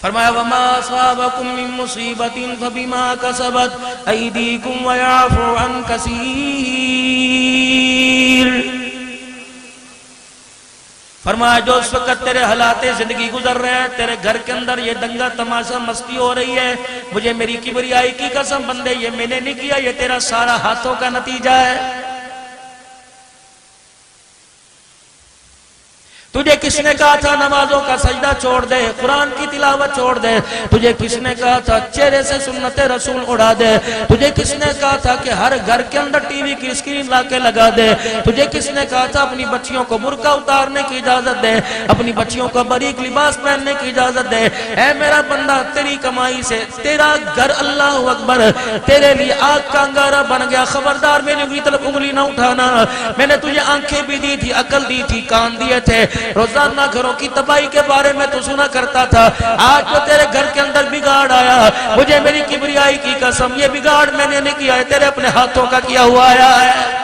فرمایا وما اصابکم من مصیبت فبما کسبت ایدیکم ویعفو عن کثیر. فرمایا جو اس وقت تیرے حالات زندگی گزر رہے ہیں، تیرے گھر کے اندر یہ دنگا تماشا مستی ہو رہی ہے، مجھے میری کبریائی کی قسم بندے یہ میں نے نہیں کیا، یہ تیرا سارا ہاتھوں کا نتیجہ ہے. تجھے کس نے کہا تھا نمازوں کا سجدہ چھوڑ دے، قرآن کی تلاوت چھوڑ دے؟ تجھے کس نے کہا تھا چہرے سے سنت رسول اڑا دے؟ تجھے کس نے کہا تھا کہ ہر گھر کے اندر ٹی وی کی اسکرین لا کے لگا دے؟ تجھے کس نے کہا تھا اپنی بچیوں کو برقع اتارنے کی اجازت دے، اپنی بچیوں کو باریک لباس پہننے کی اجازت دے؟ اے میرا بندہ تیری کمائی سے تیرا گھر، اللہ اکبر، تیرے لیے آگ کا انگارہ بن گیا. خبردار میری انگلی طرف انگلی نہ اٹھانا. میں نے تجھے آنکھیں بھی دی تھی، عقل دی تھی، کان دیے تھے، روزانہ گھروں کی تباہی کے بارے میں تو سنا کرتا تھا. آج جو تیرے گھر کے اندر بگاڑ آیا، مجھے میری کبریائی کی قسم یہ بگاڑ میں نے نہیں کیا ہے، تیرے اپنے ہاتھوں کا کیا ہوا آیا ہے.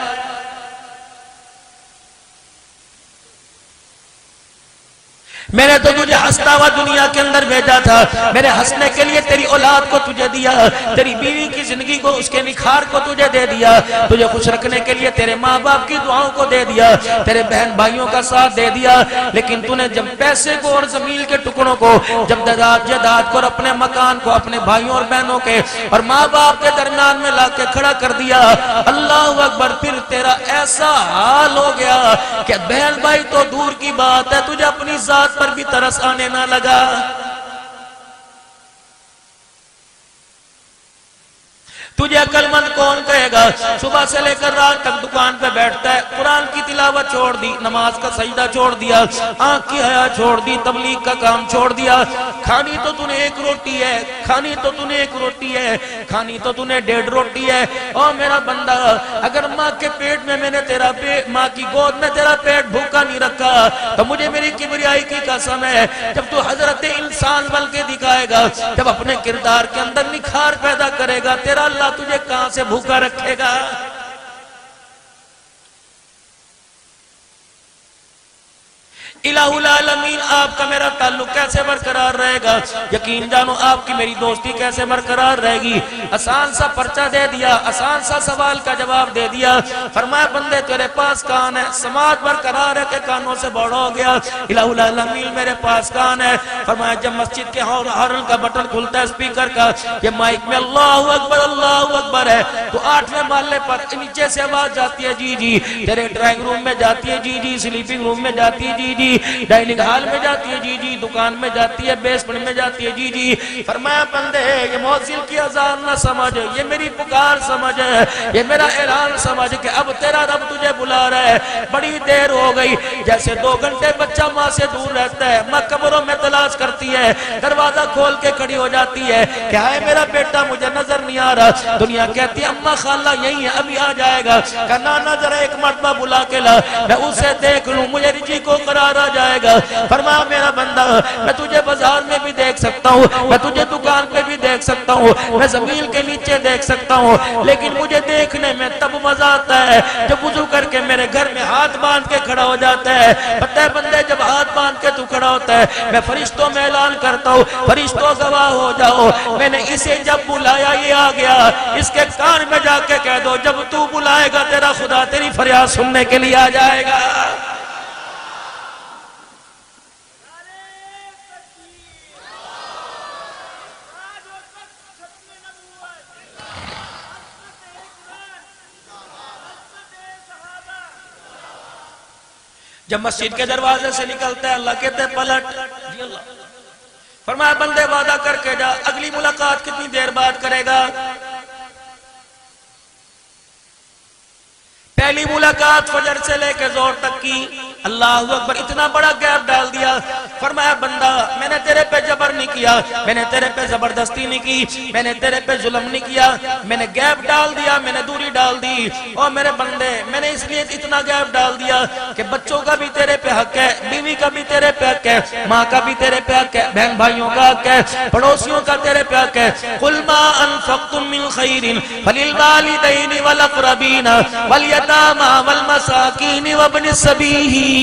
میں نے تو تجھے ہنستا ہوا دنیا کے اندر بھیجا تھا، میں نے ہنسنے کے لیے تیری اولاد کو تجھے دیا، تیری بیوی کی زندگی کو، اس کے نکھار کو تجھے دے دیا، تجھے خوش رکھنے کے لیے تیرے ماں باپ کی دعاؤں کو دے دیا، تیرے بہن بھائیوں کا ساتھ دے دیا. لیکن تو نے جب پیسے کو اور زمین کے ٹکڑوں کو، جب جائیداد کو اور اپنے مکان کو اپنے بھائیوں اور بہنوں کے اور ماں باپ کے درمیان میں لا کے کھڑا کر دیا، اللہ اکبر، پھر تیرا ایسا حال ہو گیا کہ بہن بھائی تو دور کی بات ہے، تجھے اپنی ذات پر بھی ترس آنے نہ لگا. تجھے عقل مند کون کہے گا؟ صبح سے لے کر رات تک دکان پہ بیٹھتا ہے، قرآن کی تلاوت چھوڑ دی، نماز کا سجدہ چھوڑ دیا، آنکھ کی حیا چھوڑ دی، تبلیغ کا کام چھوڑ دیا. کھانی تو تو نے ایک روٹی ہے، کھانی تو تو نے ایک روٹی ہے، کھانی تو تو نے 1.5 روٹی ہے. او میرا بندہ، اگر ماں کے پیٹ میں میں نے تیرا ماں کی گود میں تیرا پیٹ بھوکا نہیں رکھا تو مجھے میری کبریائی کی قسم ہے، جب تو حضرت انسان بن کے دکھائے گا، جب اپنے کردار کے اندر نکھار پیدا کرے گا، تیرا اللہ تجھے کہاں سے بھوکا رکھے گا؟ الہ العالمین آپ کا میرا تعلق کیسے برقرار رہے گا؟ یقین جانو آپ کی میری دوستی کیسے برقرار رہے گی؟ آسان سا پرچہ دے دیا، آسان سا سوال کا جواب دے دیا. فرمایا بندے تیرے پاس کان ہے، سماعت برقرار ہے کہ کانوں سے بوڑھا ہو گیا؟ الہ العالمین میرے پاس کان ہے. فرمایا جب مسجد کے ہارن کا بٹن کھلتا ہے اسپیکر کا، یہ مائک میں اللہ اکبر ہے تو 8ویں محلے پر نیچے سے آواز جاتی ہے جی جی، تیرے ڈرائنگ روم میں جاتی ہے جی جی، سلیپنگ روم میں جاتی ہے جی جی، ڈائننگ ہال میں جاتی ہے جی جی، دکان میں جاتی ہے، بیسمنٹ میں جاتی ہے جی جی. فرمایا بندے یہ مؤذن کی اذان نہ سمجھ، یہ میری پکار سمجھ، یہ میرا اعلان سمجھ کہ اب تیرا رب تجھے بلا رہا ہے. بڑی دیر ہو گئی، جیسے 2 گھنٹے بچہ ماں سے دور رہتا ہے، ماں قبروں میں تلاش کرتی ہے، دروازہ کھول کے کھڑی ہو جاتی ہے کہ ہائے میرا بیٹا مجھے نظر نہیں آ رہا. دنیا کہتی ہے اماں خالہ یہی ہے ابھی آ جائے گا. کہ نانا ذرا ایک مرتبہ بلا کے لا، میں اسے دیکھ لوں، مجھے رجی کو قرار آ جائے گا. فرمایا میرا بندہ میں تجھے بازار میں بھی دیکھ سکتا ہوں، میں تجھے دکان پہ بھی دیکھ سکتا ہوں، میں زمین کے نیچے دیکھ سکتا ہوں، لیکن مجھے دیکھنے میں تب مزہ آتا ہے جب وضو کر کے میرے گھر میں ہاتھ باندھ کے کھڑا ہو جاتا ہے. پتہ ہے بندے جب ہاتھ باندھ کے تو کھڑا ہوتا ہے، میں فرشتوں میں اعلان کرتا ہوں، فرشتوں گواہ ہو جاؤ، میں نے اسے جب بلایا یہ آ گیا. اس کے کان میں جا کے کہہ دو جب تو بلائے گا تیرا خدا تیری فریاد سننے کے لیے آ جائے گا. جب مسجد کے دروازے سے نکلتا ہے اللہ کہتے ہیں پلٹ. جی اللہ. فرمایا بندے وعدہ کر کے جا، اگلی ملاقات کتنی دیر بعد کرے گا؟ پہلی ملاقات فجر سے لے کے زور تک کی. اللہ اکبر، اتنا بڑا گیپ ڈال دیا. فرمایا بندہ میں نے تیرے پہ جبر نہیں کیا، میں نے تیرے پہ زبردستی نہیں کی، میں نے تیرے پہ ظلم نہیں کیا، میں نے گیپ ڈال دیا، میں نے دوری ڈال دی. اور میرے بندے میں نے اس لیے اتنا گیپ ڈال دیا کہ بچوں کا بھی تیرے پہ حق ہے، بیوی کا بھی تیرے پہ حق ہے، ماں کا بھی تیرے پہ حق ہے، بہن بھائیوں کا حق ہے، پڑوسیوں کا تیرے پہ حق ہے. قل ما انفقتم من خیر فللوالدین والاقربین والیتامی والمساکین وابن السبیل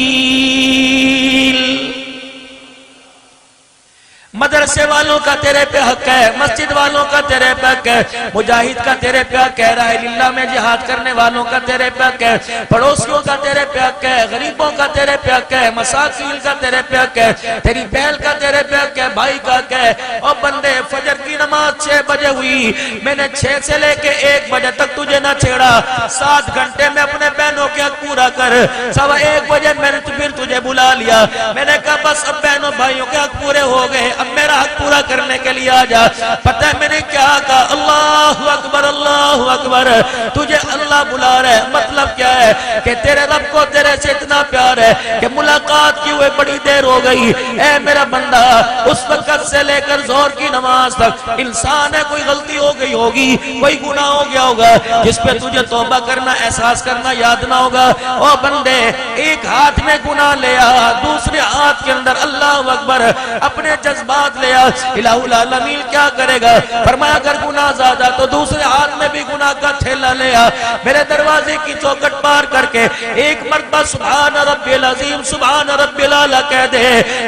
مدرسے والوں کا تیرے پہ حق ہے، مسجد والوں کا تیرے پہ حق ہے، مجاہد کا تیرے پہ حق ہے، راہ اللہ میں جہاد کرنے والوں کا تیرے پہ حق ہے، پڑوسیوں کا تیرے پہ حق ہے، غریبوں کا تیرے پہ حق ہے، مساکین کا تیرے پہ حق ہے، تیری بہن کا تیرے پہ حق ہے، بھائی کا حق ہے۔ اور بندے فجر کی نماز 6 بجے ہوئی، میں نے 6 سے لے کے 1 بجے تک تجھے نہ چھیڑا، 7 گھنٹے میں اپنے بہنوں کے حق پورا کر، 1:15 بجے میں نے پھر تجھے بلا لیا، میں نے کہا بس اب بہنوں بھائیوں کے حق پورے ہو گئے، اب میرا حق پورا کرنے کے لیے آ جا۔ پتہ ہے میں نے کیا کہا؟ اللہ اکبر اللہ اکبر، تجھے اللہ بلا رہا ہے، مطلب کیا ہے کہ تیرے رب کو تیرے سے اتنا پیار ہے کہ ملاقات کی ہوئے بڑی دیر ہو گئی، اے میرا بندہ اس وقت سے لے کر ظہر کی نماز تک انسان ہے، کوئی غلطی ہو گئی ہوگی، کوئی گناہ ہو گیا ہوگا جس پہ تجھے توبہ کرنا احساس کرنا یاد نہ ہوگا۔ او بندے ایک ہاتھ میں گناہ لیا، دوسرے ہاتھ کے اندر اللہ اکبر اپنے جذبات لیا، الہ العالمین کیا کرے گا؟ فرمایا اگر گناہ زیادہ تو دوسرے ہاتھ میں بھی گناہ کا تھیلا لیا، میرے دروازے کی چوکٹ پار کر کے ایک مرتبہ سبحان ربی العظیم سبحان ربی العالی کہہ دے۔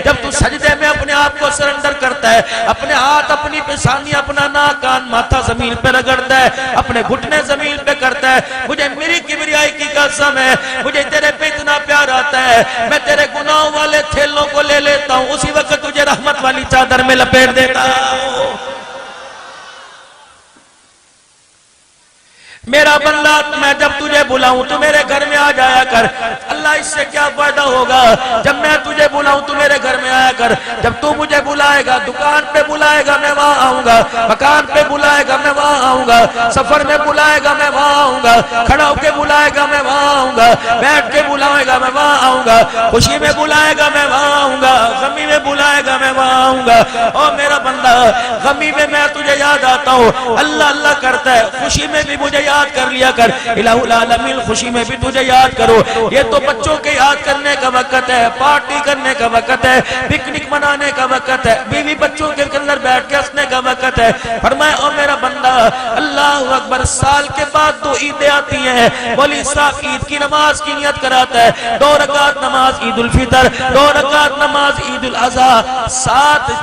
جب تو سجدے میں اپنے آپ کو سرنڈر کرتا ہے، اپنے ہاتھ اپنی پیشانی اپنا ناک کان ماتھا زمین پہ رگڑتا ہے، اپنے گھٹنے زمین پہ کرتا ہے، مجھے میری کبریائی کی قسم ہے مجھے تیرے پہ اتنا پیار آتا ہے میں تیرے گناہوں والے تھیلوں کو لے لیتا ہوں، اسی وقت تجھے رحمت والی چادر میں لپیٹ دیتا ہوں۔ میرا بندہ میں جب تجھے بلاؤں تو میرے گھر میں آ جایا کر، اللہ اس سے کیا فائدہ ہوگا؟ جب میں تجھے بلاؤں تو میرے گھر میں آیا کر، جب تو مجھے بلائے گا دکان پہ بلائے گا میں وہاں آؤں گا، مکان پہ بلائے گا میں وہاں آؤں گا، سفر میں بلائے گا میں وہاں آؤں گا، کھڑا ہو کے بلائے گا میں وہاں آؤں گا، بیٹھ کے بلائے گا میں وہاں آؤں گا، خوشی میں بلائے گا میں وہاں آؤں گا، غمی میں بلائے گا میں وہاں آؤں گا۔ اور میرا بندہ غمی میں تجھے یاد آتا ہوں، اللہ اللہ کرتا ہے، خوشی میں بھی مجھے یاد کر لیا کر، الہ العالمین خوشی میں بھی تجھے یاد کرو۔ یہ تو بچوں کے یاد کرنے کا وقت ہے، پارٹی کرنے کا وقت ہے، پکنک منانے کا وقت ہے، بیوی بچوں کے اندر بیٹھ کے ہنسنے کا وقت ہے۔ فرمایا او میرا بندہ اللہ اکبر، سال کے بعد 2 عیدیں آتی ہیں، مولوی صاحب عید کی نماز کی نیت کراتا ہے، 2 رکعت نماز عید الفطر، 2 رکعت نماز عید الاضحیٰ،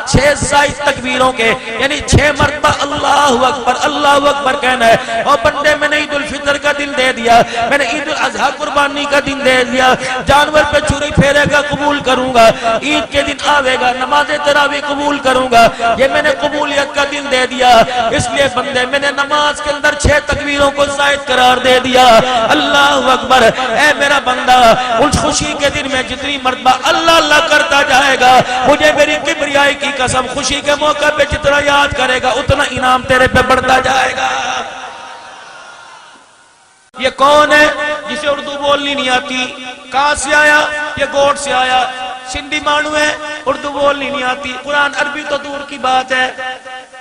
6 زائد تکبیروں کے یعنی 6 مرتبہ اللہ اکبر کہنا ہے۔ اور بندے میں نے عید الفطر کا دن دے دیا، میں نے عید الاضحیٰ قربانی کا دن دے دیا، جانور پہ چھری پھیرے گا قبول کروں گا، عید کے دن آوے گا نماز تراویح قبول کروں گا، یہ میں نے قبولیت کا دن دے دیا۔ اس لیے بندے میں نے نماز کے اندر 6 تکبیروں کو زائد قرار دے دیا، اللہ اکبر۔ اے میرا بندہ اس خوشی کے دن میں جتنی مرتبہ اللہ اللہ کرتا جائے گا، مجھے میری کبریائی کی قسم خوشی کے موقع پہ جتنا یاد کرے گا اتنا انعام تیرے پہ بڑھتا جائے گا۔ یہ کون ہے جسے اردو بولنی نہیں آتی؟ کہاں سے آیا؟ یہ گوٹ سے آیا، سندھی مانو ہے، اردو بولنی نہیں آتی، قرآن عربی تو دور کی بات ہے۔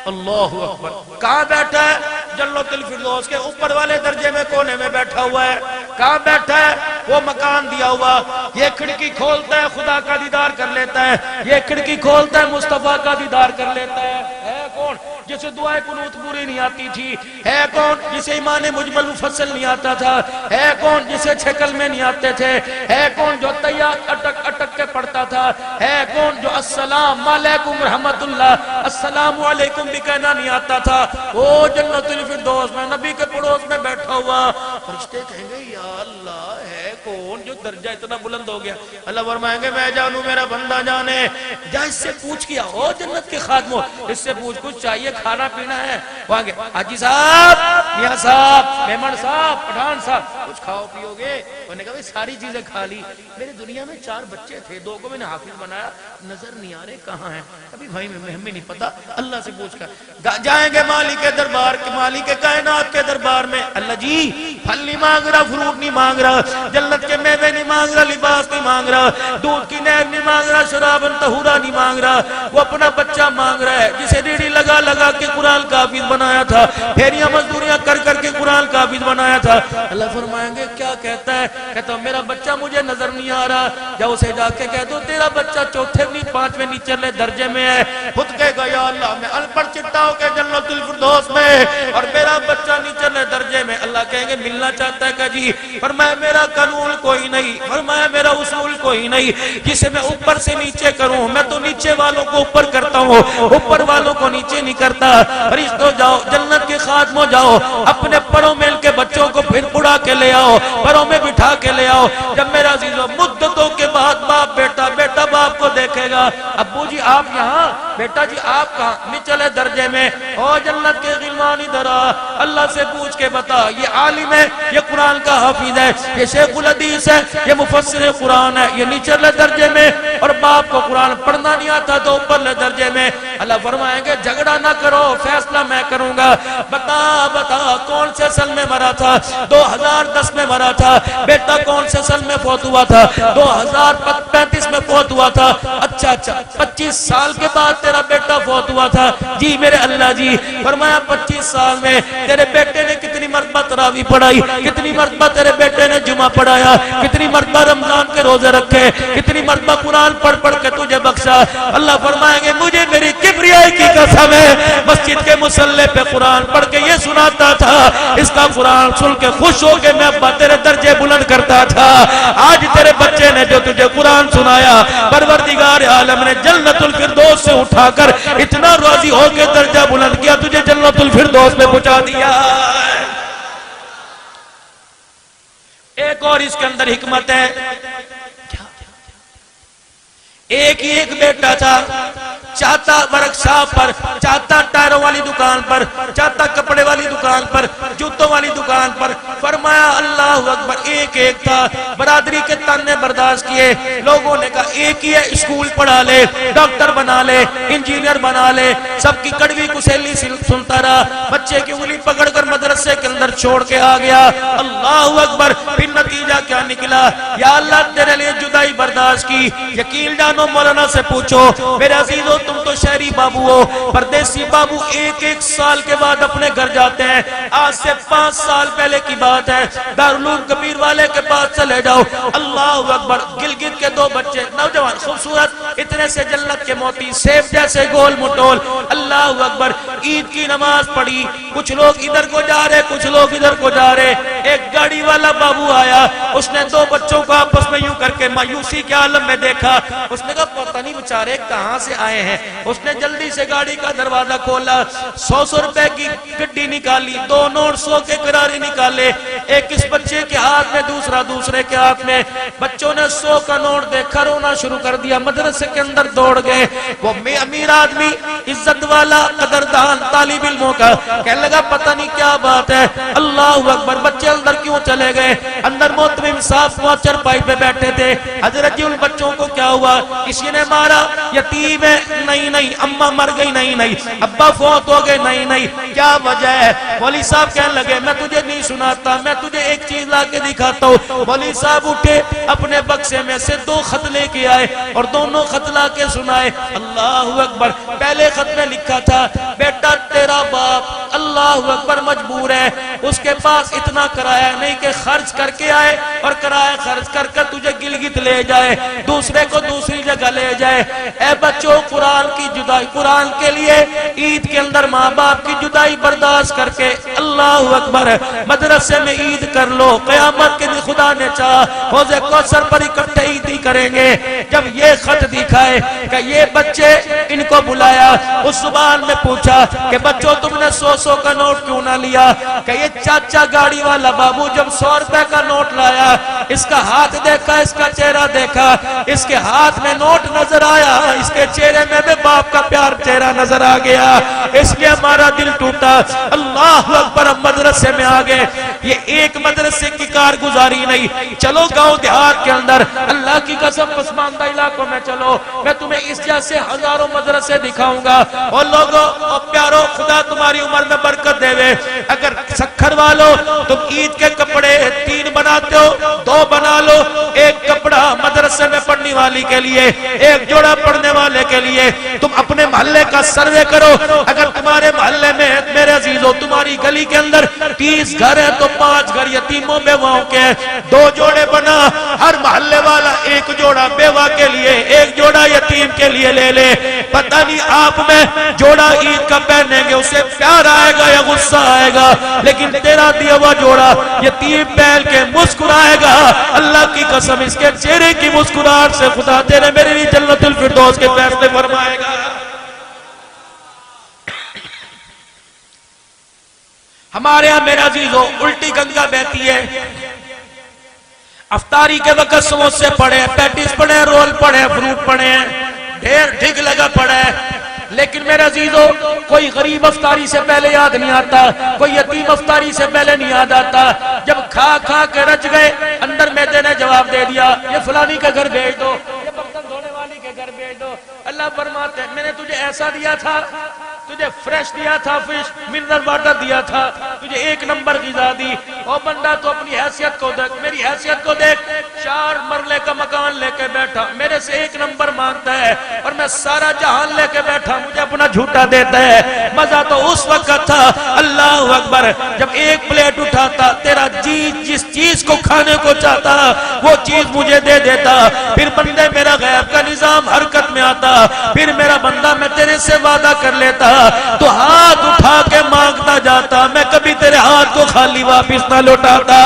اللہ اکبر، کہاں بیٹھا ہے؟ جنت الفردوس کے اوپر والے درجے میں کونے میں بیٹھا ہوا ہے۔ کہاں بیٹھا ہے؟ وہ مکان دیا ہوا، یہ کھڑکی کھولتا ہے خدا کا دیدار کر لیتا ہے، یہ کھڑکی کھولتا ہے مصطفیٰ کا دیدار کر لیتا ہے۔ ہے کون جسے دعائے قنوت پوری نہیں آتی تھی؟ ہے کون جسے ایمان مجمل مفصل نہیں آتا تھا؟ ہے کون جسے 6 کلمے نہیں آتے تھے؟ ہے کون جو تیات اٹک اٹک کے پڑھتا تھا؟ ہے کون جو السلام علیکم رحمت اللہ السلام علیکم بھی کہنا نہیں آتا تھا؟ وہ جنت الفردوس میں نبی کے پڑوس میں بیٹھا ہوا، فرشتے کہیں گے یا اللہ ہے کون جو درجہ اتنا بلند ہو گیا؟ اللہ فرمائیں گے میں جانوں میرا بندہ جانے، جا اس سے پوچھ کیا ہو جنت کے خادموں، اس سے پوچھ کچھ چاہیے کھانا پینا ہے؟ وہاں گے حاجی صاحب میاں صاحب میمن صاحب پٹھان صاحب کچھ کھاؤ پیو گے؟ انہوں نے کہا ساری چیزیں کھا لی، میرے دنیا میں 4 بچے تھے، 2 کو میں نے حافظ بنایا، نظر نہیں آ رہے کہاں ہیں؟ ابھی بھائی ہمیں نہیں پتا، اللہ سے پوچھ کر جائیں گے مالک کے دربار کے، مالک کائنات کے دربار میں۔ اللہ جی پھل نہیں مانگ رہا، فروٹ نہیں مانگ رہا، جنت کے میوے نہیں مانگ رہا، لباس نہیں مانگ رہا، دودھ کی نہر نہیں مانگ رہا، شراب طہورا نہیں مانگ رہا، وہ اپنا بچہ مانگ رہا ہے جسے ریڑھی لگا لگا کے قرآن کا حافظ بنایا تھا، پھیریاں مزدوریاں کر کر کے قرآن کا حافظ بنایا تھا۔ اللہ فرمائیں گے کیا کہتا ہے؟ کہتا ہوں میرا بچہ مجھے نظر نہیں آ رہا، جا اسے جا کے کہہ دو تیرا بچہ 4تھے نہیں 5ویں نیچے درجے میں ہے۔ خود کہے گا یا اللہ میں پر چٹا ہو کے جنت الفردوس میں، اور میرا بچہ نیچلے درجے میں، اللہ کہیں گے ملنا چاہتا ہے کہ جی؟ فرمایا میرا قانون کوئی نہیں، فرمایا میرا اصول کوئی نہیں جسے میں اوپر سے نیچے کروں، میں تو نیچے والوں کو اوپر کرتا ہوں، اوپر والوں کو نیچے نہیں کرتا۔ فرشتوں جاؤ جنت کے خادموں جاؤ، اپنے پروں میں ان کے بچوں کو پھر اڑا کے لے آؤ، پروں میں بٹھا کے لے آؤ۔ جب میرا عزیزو مدتوں کے بعد باپ بیٹا، بیٹا باپ کو دیکھے گا، ابو جی آپ یہاں، بیٹا جی آپ کہاں؟ نچلے درجے میں۔ او جنت کے غلمان ادھر آ، اللہ سے پوچھ کے بتا، یہ عالم ہے، یہ قرآن کا حافظ ہے، یہ شیخ الحدیث ہے، یہ مفسر قرآن ہے، یہ نچلے درجے میں، اور باپ کو قرآن پڑھنا نہیں آتا تو اوپرلے درجے میں۔ اللہ فرمائیں گے جھگڑا نہ کرو، فیصلہ میں کروں گا۔ بتا بتا کون سے سال میں مرا تھا؟ 2010 میں مرا تھا۔ بیٹا کون سے سال میں فوت ہوا تھا؟ 2035 میں فوت ہوا تھا۔ اچھا 25 سال کے بعد تیرا بیٹا فوت ہوا تھا؟ جی میرے اللہ جی۔ فرمایا 25 سال میں تیرے بیٹے نے کتنی مرتبہ تراویح پڑھائی، کتنی مرتبہ تیرے بیٹے نے جمعہ پڑھایا، کتنی مرتبہ رمضان کے روزے رکھے، کتنی مرتبہ قرآن پڑھ پڑھ کے تجھے بخشا۔ اللہ فرمائیں گے مجھے میری کبریائی کی قسم ہے، مسجد کے مصلی پہ قرآن پڑھ کے یہ سناتا تھا، اس کا قرآن سن کے خوش ہو کے میں ابا تیرے درجے بلند کرتا تھا۔ آج تیرے بچے نے جو تجھے قرآن سنایا، پروردگار عالم نے جنت الفردوس سے اٹھا کر اتنا راضی ہو کے درجہ بلند کیا، تجھے جنت الفردوس میں پہنچا دیا۔ ایک اور اس کے اندر حکمت ہے، ایک ہی ایک بیٹا تھا، چاہتا ورک شاپ پر، چاہتا ٹائروں والی دکان پر، چاہتا کپڑے والی دکان پر، جوتوں والی دکان پر۔ فرمایا اللہ اکبر، ایک ایک تھا، برادری کے تانے برداشت کیے، لوگوں نے کہا ایک ہی ہے، اسکول پڑھا لے، ڈاکٹر بنا لے، انجینئر بنا لے، سب کی کڑوی کسیلی سنتا رہا، بچے کی انگلی پکڑ کر مدرسے کے اندر چھوڑ کے آ گیا۔ اللہ اکبر، پھر نتیجہ کیا نکلا؟ یا اللہ تیرے لیے جدائی برداشت کی۔ یقین جانو مولانا سے پوچھو، میرے عزیزو تم تو شہری بابو ہو، پردیسی بابو ایک ایک سال کے بعد اپنے گھر جاتے ہیں۔ آج سے 5 سال پہلے کی بات ہے، دارالعلوم کبیر والے کے پاس چلے جاؤ، اللہ اکبر، گلگت کے 2 بچے نوجوان خوبصورت، اتنے سے جنت کے موتی، سیب جیسے گول مٹول، اللہ اکبر، عید کی نماز پڑھی، کچھ لوگ ادھر کو جا رہے، کچھ لوگ ادھر کو جا رہے۔ ایک گاڑی والا بابو آیا، اس نے 2 بچوں کو آپس میں یوں کر کے مایوسی کے عالم میں دیکھا، اس نے کہا پتہ نہیں بیچارے کہاں سے آئے ہیں۔ اس نے جلدی سے گاڑی کا دروازہ کھولا، 100 روپے کی گڈی نکالی، 2 نوٹ 100 کے کرارے نکالے، ایک اس بچے کے ہاتھ میں، دوسرا دوسرے کے ہاتھ میں۔ بچوں نے 100 کا نوٹ دیکھا، رونا شروع کر دیا، مدرسے کے اندر دوڑ گئے۔ وہ امیر آدمی، عزت والا، قدردان طالب علموں کا، کہنے لگا پتہ نہیں کیا بات ہے، اللہ اکبر، بچے اندر کیوں چلے گئے؟ اندر محترم صاحب وہاں چرپائی پہ بیٹھے تھے۔ حضرت جی ان بچوں کو کیا ہوا؟ کسی نے مارا؟ یتیم ہے؟ نہیں، اماں مر گئی؟ نہیں، ابا فوت ہو گئے؟ نہیں، کیا وجہ ہے؟ مولوی صاحب کہنے لگے میں تجھے نہیں سناتا، میں تجھے ایک چیز لا کے دکھاتا ہوں۔ مولوی صاحب اٹھے، اپنے بکسے میں سے 2 خط لے کے آئے اور دونوں خط لا کے سنائے۔ اللہ اکبر، پہلے خط میں لکھا تھا بیٹا تیرا باپ اللہ اکبر مجبور ہے، اس کے پاس اتنا کرایہ نہیں کہ خرچ کر کے آئے اور کرایہ خرچ کر کر تجھے گلگت لے جائے، دوسرے کو دوسری جگہ لے جائے۔ اے بچوں، قرآن کی جدائی، قرآن کے لیے عید کے اندر ماں باپ کی جدائی برداشت کر کے اللہ اکبر مدرسے میں عید کر لو، قیامت کے دن خدا نے چاہا حوض کوثر پر اکٹھے عیدی کریں گے۔ جب یہ خط دکھائے کہ یہ بچے، ان کو بلایا، اس زبان میں پوچھا کہ بچوں تم نے 100 کا نوٹ کیوں نہ لیا؟ کہ یہ چاچا گاڑی والا بابو جب 100 روپے کا نوٹ لایا، اس کا ہاتھ دیکھا، اس کا چہرہ دیکھا، اس کے ہاتھ میں نوٹ نظر آیا، اس کے چہرے میں بھی باپ کا پیار چہرہ نظر آ گیا، اس لیے ہمارا دل ٹوٹا۔ اللہ اکبر، ہم مدرسے میں آ گئے۔ یہ ایک مدرسے کی کارگزاری نہیں، چلو گاؤں دیہات کے اندر، اللہ کی قسم پسماندہ علاقوں میں چلو، میں تمہیں اس جیسے ہزاروں مدرسے دکھاؤں گا۔ اور لوگوں اور پیاروں، خدا تمہاری عمر میں برکت دے وے۔ اگر سکھر والو تم عید کے کپڑے 3 بناتے ہو، 2 بنا لو، ایک کپڑا جوڑا مدرسے میں پڑھنے والی کے لیے، ایک جوڑا پڑھنے والے کے لیے۔ تم اپنے محلے کا سروے کرو، اگر تمہارے محلے میں میرے عزیزو تمہاری گلی کے اندر 30 گھر ہیں تو 5 گھر یتیموں بیواؤں کے، 2 جوڑے بنا، ہر محلے والا ایک جوڑا بیوہ کے لیے، ایک جوڑا یتیم کے لیے لے لے۔ پتہ نہیں آپ میں جوڑا عید کا پہنیں گے اسے پیار آئے گا یا غصہ آئے گا، لیکن تیرا دیا ہوا جوڑا یتیم پہن کے مسکرائے گا۔ اللہ کی قسم اس کے چہرے کی مسکراہٹ سے خدا تیرے میرے لیے جنت الفردوس کے فیصلے فرمائے گا۔ ہمارے ہاں میرے عزیزو الٹی گنگا بہتی ہے، افطاری کے وقت سموسے پڑے، پیٹیز پڑے، رول پڑے، فروٹ پڑے، ڈھیر ڈھگ لگا پڑا ہے، لیکن میرے عزیزو کوئی غریب افطاری سے پہلے یاد نہیں آتا، کوئی یتیم افطاری سے پہلے نہیں یاد آتا۔ جب کھا کھا کے رچ گئے، اندر میدے نے جواب دے دیا یہ فلانی کے گھر بھیج دو، یہ برتن دھونے والی کے گھر بھیج دو۔ اللہ فرماتے ہیں میں نے تجھے ایسا دیا تھا، تجھے فریش دیا تھا، فش منرل واٹر دیا تھا، تجھے 1 نمبر غذا دی۔ او بندہ تو اپنی حیثیت کو دیکھ، میری حیثیت کو دیکھ، 4 مرلے کا مکان لے کے بیٹھا، میرے سے 1 نمبر مانگتا ہے، اور میں سارا جہان لے کے بیٹھا، مجھے اپنا جھوٹا دیتا ہے۔ مزہ تو اس وقت تھا اللہ اکبر جب ایک پلیٹ اٹھاتا، تیرا جی جس چیز کو کھانے کو چاہتا وہ چیز مجھے دے دیتا، پھر بندے میرا غیب کا نظام حرکت میں آتا، پھر میرا بندہ میں تیرے سے وعدہ کر لیتا تو ہاتھ اٹھا کے مانگتا جاتا، میں کبھی تیرے ہاتھ کو خالی واپس نہ لوٹاتا۔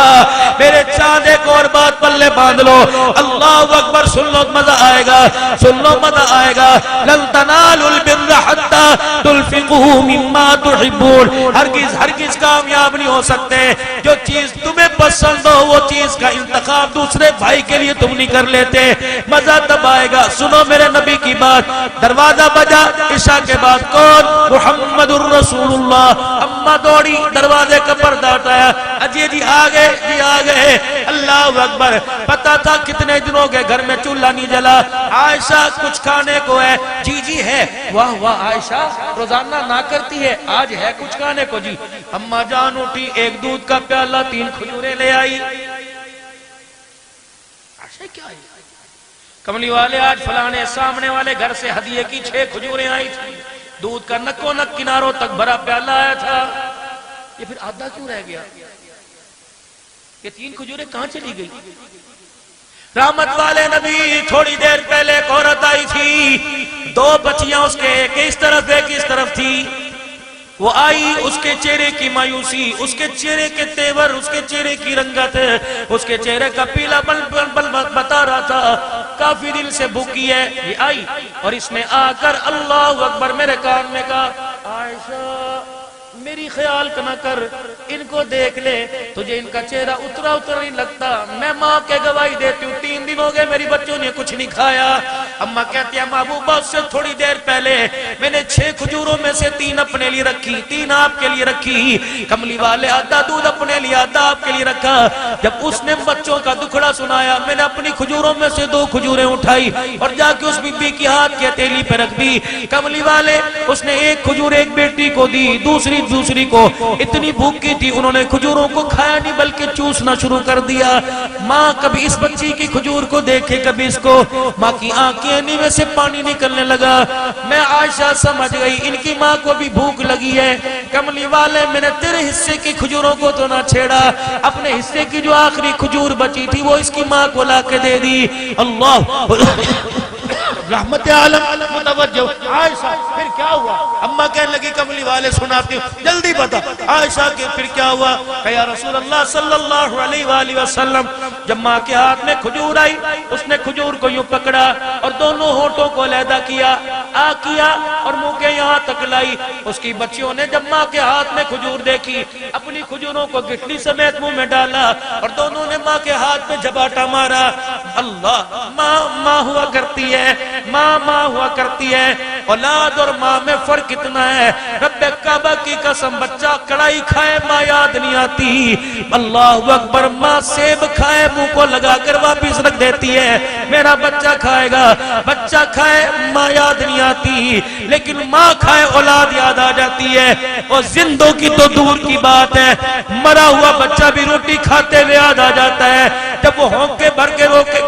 میرے چاند ایک اور بات پلے باندھ لو، اللہ اکبر، سن لو مزہ آئے گا، سن لو مزہ آئے گا۔ لن تنالوا البر حتى تنفقوا مما تحبون، ہرگز کامیاب نہیں ہو سکتے جو چیز تمہیں پسند ہو وہ چیز کا انتخاب دوسرے بھائی کے لیے تم نہیں کر لیتے۔ مزہ تب آئے گا، سنو میرے نبی کی بات۔ دروازہ بجا عشاء کے بعد، کون؟ محمد الرسول اللہ۔ اماں دوڑی، دروازے کا پردہ ہٹایا، اجی جی آگئے، جی آگئے۔ اللہ اکبر، پتا تھا کتنے دنوں کے گھر میں چولہا نہیں جلا۔ عائشہ کچھ کھانے کو ہے؟ جی جی ہے۔ واہ واہ، عائشہ روزانہ نہ کرتی ہے، آج ہے کچھ کھانے کو؟ جی۔ اماں جان اٹھی، 1 دودھ کا پیالہ، 3 کھجوریں لے آئی۔ عائشہ کیا ہے؟ کملی والے آج فلانے سامنے والے گھر سے ہدیے کی 6 کھجوریں آئی تھی، دودھ کا نکو نک کناروں تک بھرا پیالہ آیا تھا، یہ پھر آدھا کیوں رہ گیا؟ یہ 3 کھجوریں کہاں چلی گئی؟ رحمت والے نبی، تھوڑی دیر پہلے ایک عورت آئی تھی، 2 بچیاں اس کے، ایک اس طرف ایک اس طرف تھی۔ وہ آئی، اس کے چہرے کی مایوسی، اس کے چہرے کے تیور، اس کے چہرے کی رنگت، اس کے چہرے کا پیلا بل بتا رہا تھا کافی دل سے بھوکی ہے۔ یہ آئی اور اس نے آ کر اللہ اکبر میرے کان میں کہا، عائشہ میری خیال نہ کر، ان کو دیکھ لے، تجھے ان کا چہرہ اترا نہیں لگتا، میں ماں کے گواہی دیتی ہوں 3 دن ہو گئے میری بچوں نے کچھ نہیں کھایا۔ اماں کہتی ہیں محبوبہ اس سے تھوڑی دیر پہلے میں نے 6 کھجوروں میں سے 3 اپنے لیے رکھی، 3 آپ کے لیے رکھی۔ کملی والے آدھا دودھ اپنے لیے، آدھا آپ کے لیے رکھا۔ جب اس نے بچوں کا دکھڑا سنایا، میں نے اپنی کھجوروں میں سے 2 کھجوریں اٹھائی اور جا کے اس بی بی کی ہاتھ کی ہتھیلی پہ رکھ دی۔ کملی والے اس نے 1 کھجور ایک بیٹی کو دی، دوسری کو، اتنی بھوک کی تھی انہوں نے کھجوروں کو کھایا نہیں بلکہ چوسنا شروع کر دیا۔ ماں کبھی اس بچی کی کھجور کو دیکھے کبھی اس کو، ماں کی آنکھیں میں سے پانی نکلنے لگا۔ میں عائشہ سمجھ گئی ان کی ماں کو بھی بھوک لگی ہے۔ کملی والے میں نے تیرے حصے کی کھجوروں کو تو نہ چھیڑا، اپنے حصے کی جو آخری کھجور بچی تھی وہ اس کی ماں کو لا کے دے دی۔ اللہ رحمت عالم متوجہ۔ عائشہ پھر کیا ہوا؟ اماں کہنے لگی کملی والے سناتی ہوں، جلدی بتا عائشہ کے پھر کیا ہوا؟ کہ یا رسول اللہ صلی اللہ علیہ وآلہ وسلم، جب ماں کے ہاتھ میں کھجور آئی اس نے کھجور کو یوں پکڑا اور دونوں ہونٹوں کو علیحدہ کیا اور منہ کے یہاں تک لائی۔ اس کی بچیوں نے جب ماں کے ہاتھ میں کھجور دیکھی اپنی کھجوروں کو گٹلی سمیت منہ میں ڈالا اور دونوں نے ماں کے ہاتھ میں جھپاٹا مارا۔ اللہ، ماں ہوا کرتی ہے، ماں ہوا کرتی ہے، اولاد اور ماں میں فرق اتنا ہے۔ رب کعبہ کی قسم، بچہ کڑائی کھائے ماں یاد نہیں آتی، اللہ اکبر، ماں سیب کھائے منہ کو لگا کر واپس رکھ دیتی ہے، میرا بچہ کھائے گا، بچہ کھائے ماں یاد نہیں آتی، لیکن ماں کھائے اولاد یاد آ جاتی ہے۔ اور زندوں کی تو دور کی بات ہے، مرا ہوا بچہ بھی روٹی کھاتے ہوئے یاد آ جاتا ہے، جب وہ ہونکے بھر کے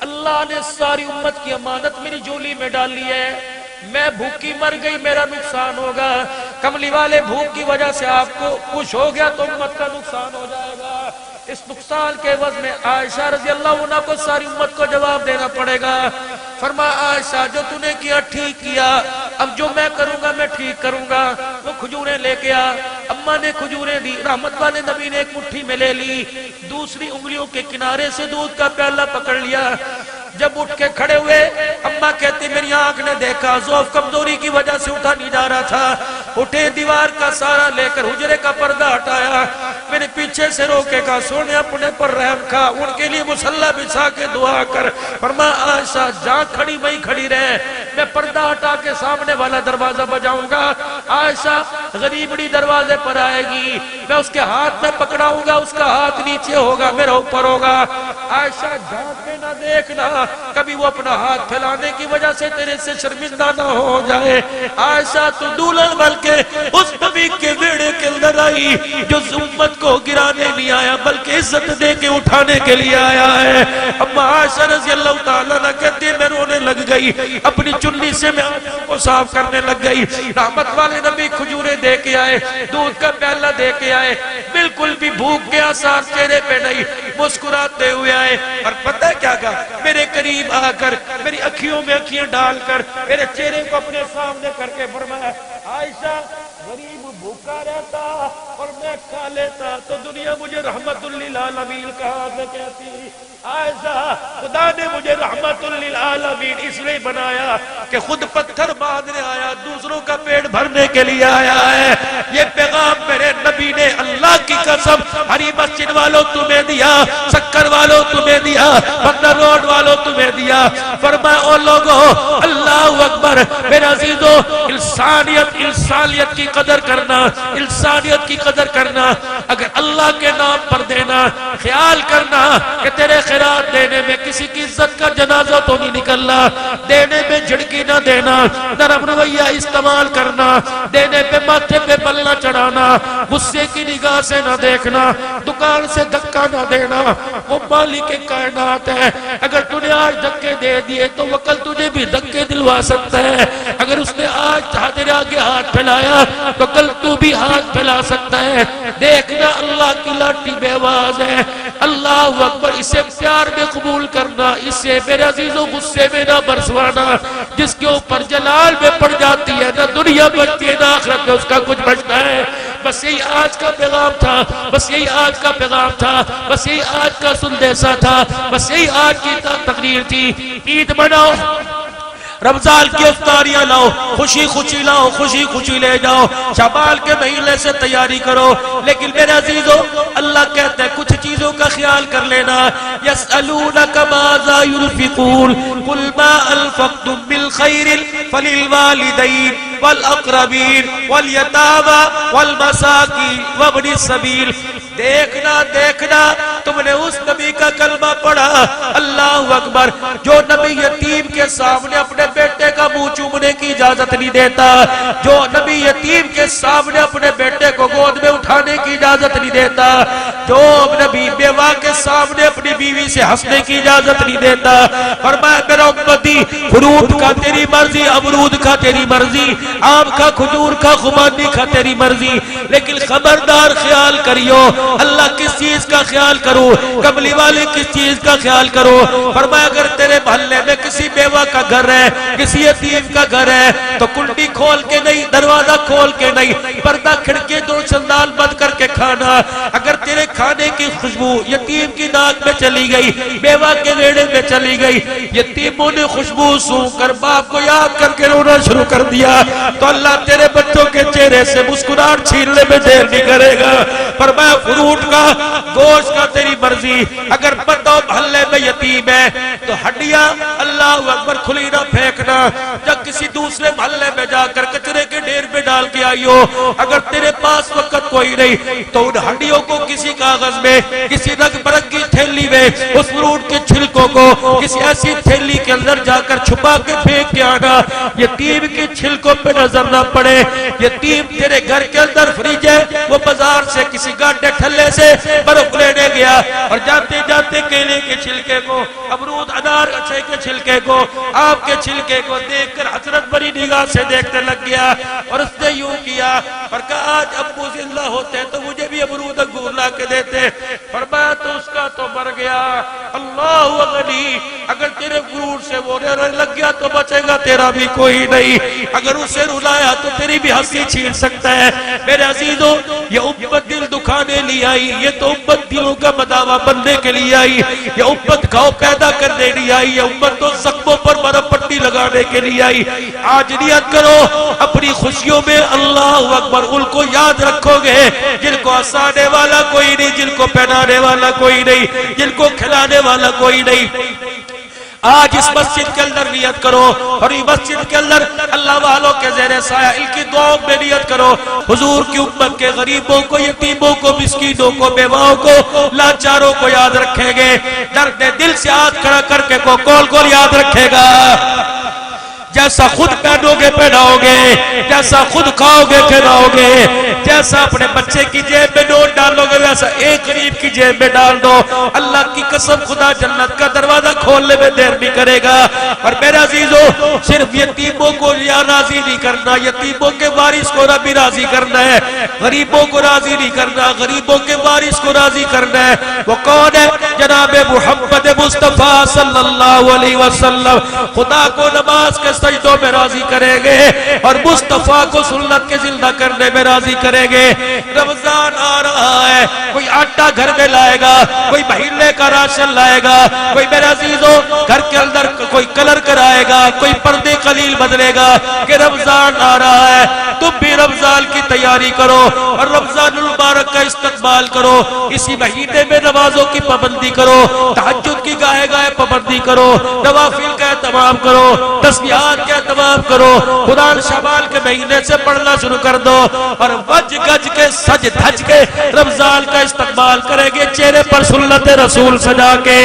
اللہ نے ساری امت کی امانت میری جھولی میں ڈال لی ہے، میں بھوکی مر گئی میرا نقصان ہوگا، کملی والے بھوک کی وجہ سے آپ کو کچھ ہو گیا تو امت کا نقصان ہو جائے گا۔ اس نقصان کے عوض میں عائشہ رضی اللہ عنہ کو ساری امت کو جواب دینا پڑے گا۔ فرمایا عائشہ جو تو نے کیا ٹھیک کیا، اب جو میں کروں گا میں ٹھیک کروں گا۔ وہ کھجوریں لے کے آ، اماں نے کھجوریں دی، رحمت والے نبی نے ایک مٹھی میں لے لی، دوسری انگلیوں کے کنارے سے دودھ کا پیالہ پکڑ لیا۔ جب اٹھ کے کھڑے ہوئے اماں کہتی میری آنکھ نے دیکھا، ضعف کمزوری کی وجہ سے اٹھا نہیں جا رہا تھا، اٹھے دیوار کا سارا لے کر حجرے کا پردہ ہٹایا، میرے پیچھے سے روکے کہا سونے اپنے پر رحم کھا، ان کے لیے مصلی بچھا کے دعا کر۔ فرمایا عائشہ جہاں کھڑی وہیں کھڑی رہے، میں پردہ ہٹا کے سامنے والا دروازہ بجاؤں گا، عائشہ غریبڑی دروازے پر آئے گی، میں اس کے ہاتھ میں پکڑاؤں گا، اس کا ہاتھ نیچے ہوگا میرا اوپر ہوگا۔ عائشہ جھانک کے نہ دیکھنا کبھی وہ اپنا ہاتھ پھیلانے کی وجہ سے تیرے سے شرمندہ نہ ہو جائے۔ عائشہ تو دلہن بلکہ اس نبی کے بیڑے کے اندر آئی جو امت کو گرانے نہیں آیا بلکہ عزت دے کے اٹھانے کے لیے آیا ہے۔ اما عائشہ رضی اللہ تعالیٰ عنہ کہتی ہے میں رونے لگ گئی، اپنی چنی سے میں آنکھوں کو صاف کرنے لگ گئی۔ رحمت والے نبی کھجوریں دے کے آئے، دودھ کا پیالہ دے کے آئے، بالکل بھی بھوک کے آثار چہرے پہ نہیں، مسکراتے ہوئے آئے۔ اور پتہ ہے کیا کہا؟ میرے قریب آ کر میری اکھیوں میں اکھیاں ڈال کر میرے چہرے کو اپنے سامنے کر کے فرمایا عائشہ غریب بھوکا رہتا اور میں کھا لیتا تو دنیا مجھے رحمت للعالمین کہا نہ کہتی۔ عائشہ خدا نے مجھے رحمت للعالمین اس لیے بنایا کہ خود پتھر باندھنے آیا، دوسروں کا پیٹ بھرنے کے لیے آیا ہے۔ یہ پیغام میرے نبی نے اللہ کی قسم ہری مسجد والوں تمہیں دیا، سکر والوں تمہیں دیا، بندر روڈ والوں تمہیں دیا۔ فرمایا او لوگو اللہ اکبر، میرے عزیزو انسانیت کی قدر کرنا، انسانیت کی قدر کرنا، اگر اللہ کے نام پر دینا، خیال کرنا کہ تیرے خیرات دینے میں کسی کی عزت کا جنازہ تو نہیں نکلنا، دینے میں جھڑکی نہ دینا، نرم رویہ استعمال کرنا، دینے پہ ماتھے پہ پلنا چڑھانا، غصے کی نگاہ سے نہ دیکھنا، دکان سے دھکا نہ دینا۔ وہ مالک کائنات ہے، اگر تو نے آج دھکے دے دیے تو وہ کل تجھے بھی دھکے دلوا سکتا ہے، اگر اس نے آج تیرے آگے ہاتھ پھیلایا تو کل تو بھی ہاتھ پھیلا سکتا ہے۔ دیکھنا اللہ کی لاٹھی بے آواز ہے، اللہ اکبر، اسے پیار میں قبول کرنا، اسے میرے عزیزوں غصے میں نہ برسوانا۔ جس کے اوپر جلال میں پڑ جاتی ہے نہ دنیا بچتی ہے نہ آخرت میں اس کا کچھ بچتا ہے۔ بس یہی آج کا پیغام تھا، بس یہی آج کا پیغام تھا، بس یہی آج کا سندیسہ تھا، بس یہی آج کی تقریر تھی۔ عید مناؤ، رمضان کی افطاریاں لاؤ، خوشی خوشی لاؤ، خوشی خوشی لے جاؤ، شعبان کے مہینے سے تیاری کرو، لیکن میرے عزیزو اللہ کہتے ہیں کچھ چیزوں کا خیال کر لینا۔ یسألونک ماذا ينفقون قل ما انفقتم بالخير فللوالدين والاقربين واليتامى والمساكين وابن السبيل۔ دیکھنا دیکھنا تم نے اس نبی کا کلمہ پڑھا، اللہ اکبر، جو نبی یتیم کے سامنے اپنے بیٹے کا منہ چومنے کی اجازت نہیں دیتا، جو نبی یتیم کے سامنے اپنے بیٹے کو گود میں اٹھانے کی اجازت نہیں دیتا، جو نبی بیوہ کے سامنے اپنی بیوی سے ہنسنے کی اجازت نہیں دیتا۔ فرمایا میرا امتی فروٹ کا تیری مرضی، امرود کا تیری مرضی، آم کا، کھجور کا، خمانی کا تیری مرضی، لیکن خبردار خیال کریو اللہ کس چیز کا خیال کرو، کملی والے کس چیز کا خیال کرو۔ فرمایا اگر تیرے محلے میں کسی بیوہ کا گھر ہے، کسی یتیم کا گھر ہے تو کنڈی کھول کے نہیں، دروازہ کھول کے نہیں، پردہ کھڑکے دو چندال بند کر کے کھانا۔ اگر تیرے کھانے کی خوشبو یتیم کی ناک میں چلی گئی، بیوہ کے ریڑے میں چلی گئی، یتیموں نے خوشبو سونگھ کر باپ کو یاد کر کے رونا شروع کر دیا تو اللہ تیرے بچوں کے چہرے سے مسکراہٹ چھیننے میں دیر نہیں کرے گا۔ فرمایا فروٹ کا، گوشت کا تیری مرضی، اگر بندہ محلے میں یتیم ہے تو ہڈیاں اللہ اکبر کھلی نہ پھینکنا، جب کسی دوسرے محلے میں جا کر کچرے کے ڈھیر میں ڈال کے آئی ہو، اگر تیرے پاس وقت کوئی نہیں تو ان ہڈیوں کو کسی کاغذ میں، کسی رنگ برنگی تھیلی میں، اس فروٹ کے چھلکوں کو کسی ایسی تھیلی کے اندر جا کر چھپا کے پھینک کے آنا، یتیم کے چھلکوں پہ نظر نہ پڑے۔ یتیم تیرے گھر کے اندر فریج ہے، وہ بازار سے کسی گاڈے ٹھلے سے برف لینے گیا اور جاتے جاتے کیلے کے چھلکے کو، امرود انار اچھے کے چھلکے کو، آم کے چھلکے کو دیکھ کر حسرت بری نگاہ سے دیکھنے لگ گیا اور اس نے یوں کیا اور کہا آج ابو زندہ ہوتے تو مجھے بھی امرود انگور لا کے دیتے۔ فرمایا تو اس کا تو مر گیا، اللہ غنی، اگر تیرے فروٹ سے وہ رونے لگ گیا تو بچے گا تیرا بھی کوئی نہیں، اگر اسے رلایا تو تیری بھی ہنسی چھین سکتا ہے۔ میرے عزیزوں، یہ امت دل دکھانے لے آئی، یہ تو امت دلوں کا مداوع بننے کے لیے آئی، یہ امت گھاؤ پیدا کرنے لیے آئی، یہ امت تو زخموں پر مرہم پٹی لگانے کے لیے آئی۔ آج نیت کرو اپنی خوشیوں میں اللہ اکبر، ان کو یاد رکھو گے جن کو ہنسانے والا کوئی نہیں، جن کو پہنانے والا کوئی نہیں، جن کو کھلانے والا کوئی نہیں۔ آج اس مسجد کے اندر نیت کرو اور یہ مسجد کے اندر اللہ والوں کے زیر سایہ ان کی دعاؤں میں نیت کرو، حضور کی امت کے غریبوں کو، یتیموں کو، مسکینوں کو، بیواؤں کو، لاچاروں کو یاد رکھیں گے۔ درد دل سے ہاتھ کھڑا کر کے کو کول کول یاد رکھے گا۔ جیسا خود پہنو گے پہناؤ گے، جیسا خود کھاؤ گے کھلاؤ گے، جیسا اپنے بچے کی جیب میں نوٹ ڈالو گے ویسا ایک غریب کی جیب میں ڈال دو۔ اللہ کی قسم خدا جنت کا دروازہ کھولنے میں دیر نہیں کرے گا۔ اور میرے عزیزوں، صرف یتیموں کو یا راضی نہیں کرنا، یتیموں کے وارث کو بھی راضی کرنا ہے، غریبوں کو راضی نہیں کرنا، غریبوں کے وارث کو راضی کرنا ہے۔ وہ کون ہے؟ جناب محمد مصطفیٰ صلی اللہ علیہ وسلم خدا کو نماز کے سجدوں میں راضی کریں گے اور مصطفیٰ کو سنت کے زندہ کرنے میں راضی کریں گے۔ رمضان آ رہا ہے، کوئی آٹا گھر میں لائے گا، کوئی مہینے کا راشن لائے گا، کوئی میرے عزیزوں گھر کے اندر کوئی کلر کرائے گا، کوئی پردے قلیل بدلے گا کہ رمضان آ رہا ہے۔ تم بھی رمضان کی تیاری کرو اور رمضان المبارک کا استقبال کرو۔ اسی مہینے میں نمازوں کی پابندی کرو، تہجد کی گاہے گاہے پابندی کرو، نوافل کا اہتمام کرو، تسبیحات کا اہتمام کرو۔ خدا شوال کے مہینے سے پڑھنا شروع کر دو اور وج گج کے سج دھج کے رمضان کا استقبال کریں گے، چہرے پر سنت رسول سجا کے۔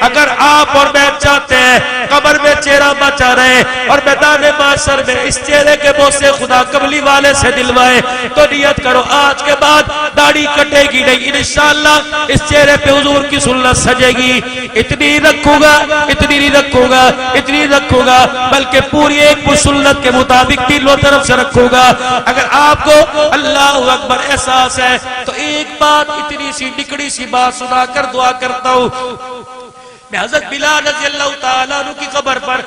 اگر آپ اور میں چاہتے ہیں قبر میں چہرہ بچا رہے اور میدان محشر میں اس چہرے کے بوسے خدا قبلی والے سے دلوائے تو نیت کرو آج کے بعد داڑھی کٹے گی نہیں، انشاءاللہ اس چہرے پہ حضور کی سنت سجے گی۔ اتنی رکھوں گا، اتنی نہیں رکھوں گا، اتنی رکھوں گا، بلکہ پوری ایک سنت کے مطابق تینوں طرف سے رکھوں گا۔ اگر آپ کو اللہ اکبر احساس ہے تو ایک بات، اتنی سی نکڑی سی بات سنا کر دعا کرتا ہوں۔ میں حضرت بلال رضی اللہ تعالیٰ عنہ کی قبر پر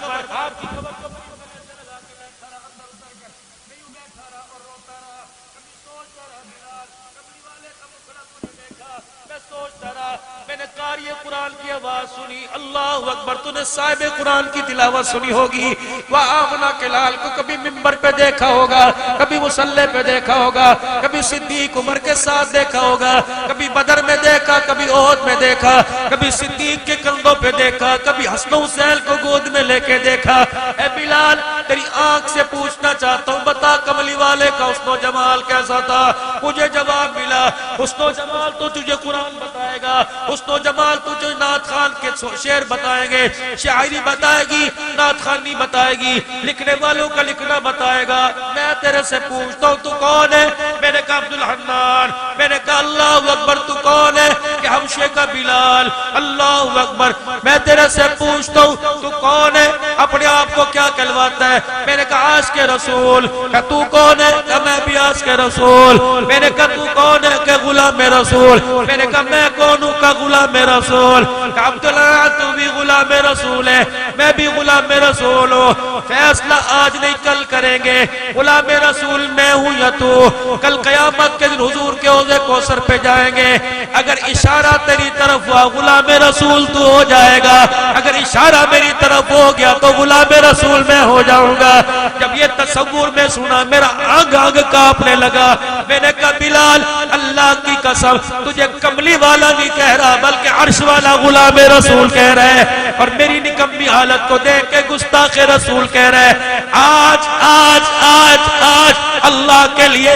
یہ قرآن کی آواز سنی، اللہ اکبر، تو نے صاحب قرآن کی تلاوت سنی ہوگی۔ وآغنا کے لال کو کبھی منبر پہ دیکھا ہوگا، کبھی مصلی پہ دیکھا ہوگا، کبھی صدیق عمر کے ساتھ دیکھا ہوگا، کبھی بدر میں دیکھا، کبھی احد میں دیکھا، کبھی صدیق کے کندھوں پہ دیکھا، کبھی حسن حسین کو گود میں لے کے دیکھا۔ اے بلال، تیری آنکھ سے پوچھنا چاہتا ہوں، بتا کملی والے کا حسن و جمال کیسا تھا؟ مجھے جواب ملا، حسن و جمال تو تجھے قرآن بتائے گا، حسن و جمال تجھے نعت خان کے شعر بتائیں گے، شاعری بتائے گی، نعت خانی بتائے گی، لکھنے والوں کا لکھنا بتائے گا۔ میں تیرے سے پوچھتا ہوں تو کون ہے؟ میں نے کہا عبدالحنان۔ میں نے کہا اللہ اکبر، تو کون ہے؟ کہ حبشے کا بلال۔ اللہ اکبر۔ میں تیرے سے پوچھتا ہوں تو کون ہے؟ اپنے آپ کو کیا کہلواتا ہے؟ میں نے کہا عاشق رسول۔ کہ تو کون ہے؟ کہ میں بھی عاشق رسول۔ میں نے کہا تو کون ہے؟ کہ غلام رسول۔ میں نے کہا میں کون ہوں؟ کہ غلام رسول۔ کہ عبداللہ تو بھی غلام رسول ہے، میں بھی غلام رسول ہوں، فیصلہ آج نہیں کل کریں گے، غلام رسول میں ہوں یا تو۔ کل قیامت کے دن حضور کے حوض کوثر پہ جائیں گے، اگر اشارہ تیری طرف ہوا غلام رسول تو ہو جائے گا، اگر اشارہ میری طرف ہو گیا تو غلام رسول میں ہو جاؤں گا۔ جب یہ تصور میں سنا میرا آنگ آنگ کانپنے لگا۔ میں نے کہا بلال، اللہ کی قسم تجھے کملی والا نہیں کہہ رہا بلکہ عرش والا غلام رسول کہہ رہا ہے، اور میری نکمی حالت کو دیکھ کے گستاخ رسول کہہ رہا ہے۔ آج آج آج آج اللہ کے لیے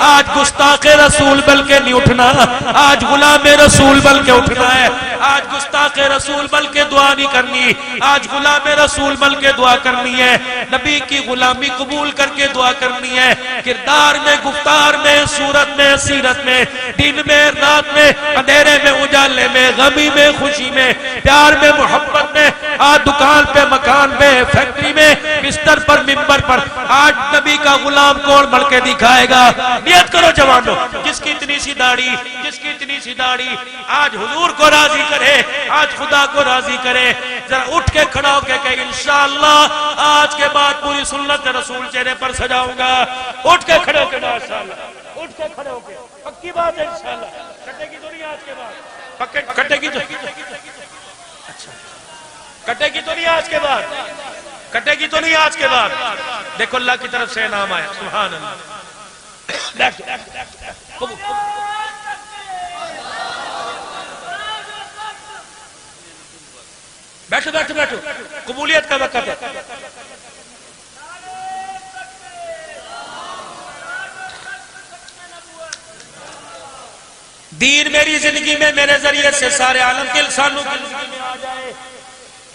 آج گستاخ رسول بل کے نہیں اٹھنا، آج غلام رسول بل کے اٹھنا ہے، آج گستاخ رسول بل کے دعا نہیں کرنی، آج غلام رسول بل کے دعا کرنی ہے، نبی کی غلامی قبول کر کے دعا کرنی ہے، کردار میں، گفتار میں، صورت میں، سیرت میں، دن میں، رات میں، اندھیرے میں، اجالے میں، غمی میں، خوشی میں، پیار میں، محبت میں، آج دکان پہ، مکان پہ، فیکٹری میں، بستر پر، منبر پر، آج نبی کا غلام کون بن کے دکھائے گا؟ نیت کرو جوانوں، جس کی اتنی سی داڑھی، جس کی اتنی سی داڑھی آج حضور کو راضی کرے، آج خدا کو راضی کرے، ذرا اٹھ کے کھڑا ہو کے کہ انشاءاللہ آج کے بعد پوری سنت رسول چہرے پر سجاؤں گا۔ اٹھ کے کھڑے ہو کے ماشاءاللہ، اٹھ کے کھڑے ہو کے، پکی بات ہے انشاءاللہ، کٹے گی تو نہیں آج کے بعد، کٹے گی تو کٹے گی تو نہیں آج کے بعد، کٹے گی تو نہیں آج کے بعد۔ دیکھو اللہ کی طرف سے انعام آیا، سبحان اللہ۔ بیٹھو بیٹھو بیٹھو، قبولیت کا وقت ہے۔ دین میری زندگی میں میرے ذریعے سے سارے عالم کے انسانوں کی زندگی میں آ جائے،